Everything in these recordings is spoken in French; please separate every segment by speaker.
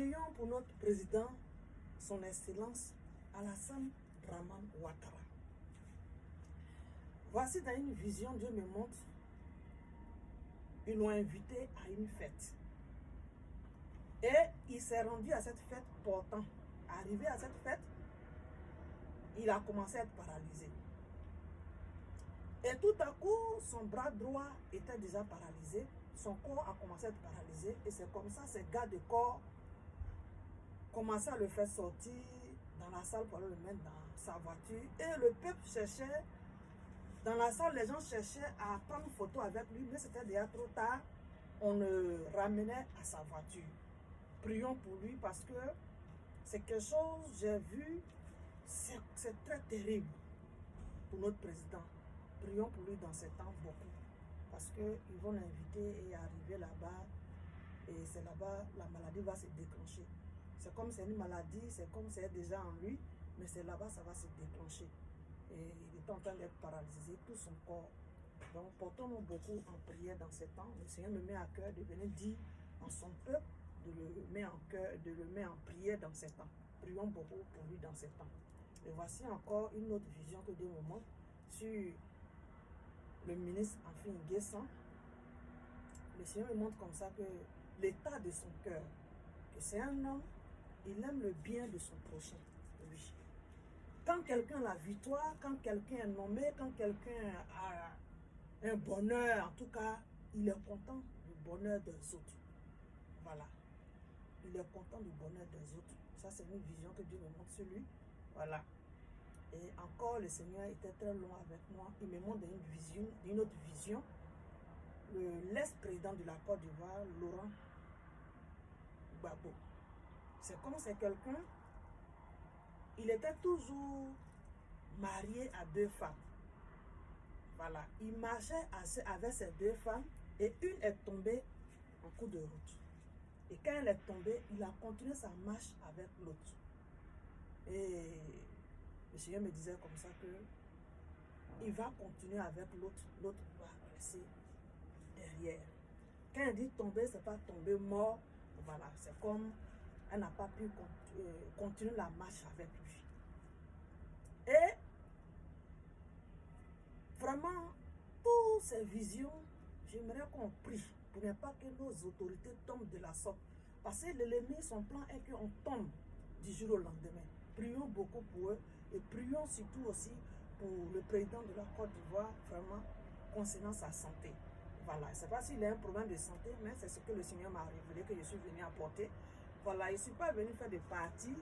Speaker 1: Prions pour notre président, son Excellence Alassane Dramane Ouattara. Voici dans une vision, Dieu me montre, ils l'ont invité à une fête. Et il s'est rendu à cette fête portant. Arrivé à cette fête, il a commencé à être paralysé. Et tout à coup, son bras droit était déjà paralysé. Son corps a commencé à être paralysé. Et c'est comme ça, ces gars de corps commençaient à le faire sortir dans la salle pour le mettre dans sa voiture. Et le peuple cherchait, dans la salle, les gens cherchaient à prendre photo avec lui, mais c'était déjà trop tard. On le ramenait à sa voiture. Prions pour lui parce que c'est quelque chose, j'ai vu, c'est très terrible pour notre président. Prions pour lui dans ces temps beaucoup. Parce qu'ils vont l'inviter et arriver là-bas. Et c'est là-bas, la maladie va se déclencher. C'est comme c'est une maladie, c'est comme c'est déjà en lui, mais c'est là-bas, ça va se déclencher. Et il est en train d'être paralysé, tout son corps. Donc, portons-nous beaucoup en prière dans ces temps. Le Seigneur me met à cœur de venir dire en son peuple, de le mettre en cœur, de le mettre en prière dans ces temps. Prions beaucoup pour lui dans ces temps. Et voici encore une autre vision que Dieu me montre sur le ministre Afin N'Guessan. Le Seigneur me montre comme ça que l'état de son cœur, que c'est un homme, il aime le bien de son prochain. Oui. Quand quelqu'un a la victoire, quand quelqu'un est nommé, quand quelqu'un a un bonheur, en tout cas, il est content du bonheur des autres. Voilà. Il est content du bonheur des autres. Ça, c'est une vision que Dieu me montre sur lui. Voilà. Et encore, le Seigneur était très long avec moi. Il me montre une autre vision. L'ex-président de la Côte d'Ivoire, Laurent Gbagbo. C'est comme c'est quelqu'un, il était toujours marié à 2 femmes. Voilà. Il marchait avec ces 2 femmes et une est tombée en cours de route. Et quand elle est tombée, il a continué sa marche avec l'autre. Et le Seigneur me disait comme ça que il va continuer avec l'autre. L'autre va rester derrière. Quand elle dit tomber, c'est pas tomber mort. Voilà, c'est comme elle n'a pas pu continuer la marche avec lui. Et vraiment, toutes ces visions, j'aimerais qu'on prie pour ne pas que nos autorités tombent de la sorte. Parce que l'ennemi, son plan est qu'on tombe du jour au lendemain. Prions beaucoup pour eux et prions surtout aussi pour le président de la Côte d'Ivoire, vraiment, concernant sa santé. Voilà, je ne sais pas s'il a un problème de santé, mais c'est ce que le Seigneur m'a révélé, que je suis venu apporter. Voilà, je ne suis pas venu faire des parties.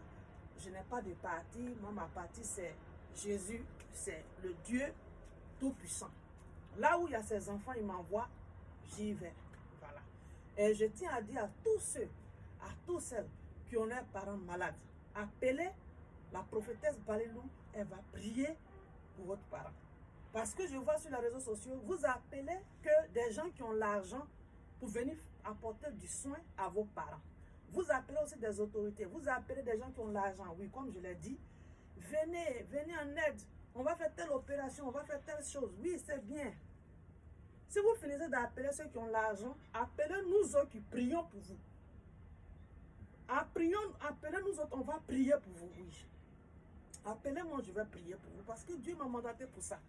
Speaker 1: Je n'ai pas de parti. Moi, ma partie, c'est Jésus, c'est le Dieu Tout-Puissant. Là où il y a ses enfants, il m'envoie, j'y vais. Voilà. Et je tiens à dire à tous ceux, à tous celles qui ont leurs parents malades, appelez la prophétesse Balilou, elle va prier pour votre parent. Parce que je vois sur les réseaux sociaux, vous appelez que des gens qui ont l'argent pour venir apporter du soin à vos parents. Vous appelez aussi des autorités, vous appelez des gens qui ont l'argent, oui, comme je l'ai dit. Venez en aide, on va faire telle opération, on va faire telle chose. Oui, c'est bien. Si vous finissez d'appeler ceux qui ont l'argent, appelez-nous autres qui prions pour vous. Appelez-nous autres, on va prier pour vous, oui. Appelez-moi, je vais prier pour vous, parce que Dieu m'a mandaté pour ça.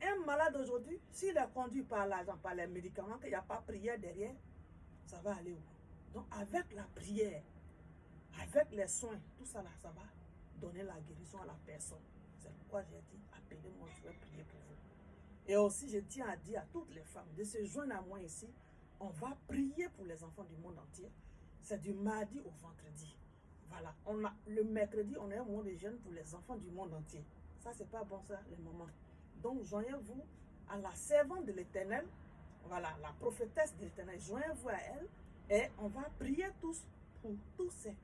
Speaker 1: Un malade aujourd'hui, s'il est conduit par l'argent, par les médicaments, qu'il n'y a pas prière derrière, ça va aller où? Donc avec la prière, avec les soins, tout ça là, ça va donner la guérison à la personne. C'est pourquoi j'ai dit, appelez-moi, je vais prier pour vous. Et aussi, je tiens à dire à toutes les femmes de se joindre à moi ici. On va prier pour les enfants du monde entier. C'est du mardi au vendredi. Voilà. Le mercredi, on a un moment de jeûne pour les enfants du monde entier. Ça, c'est pas bon ça, les mamans. Donc, joignez-vous à la servante de l'Éternel. Voilà, la prophétesse de l'Éternel. Joignez-vous à elle. Et on va prier tous pour tous ces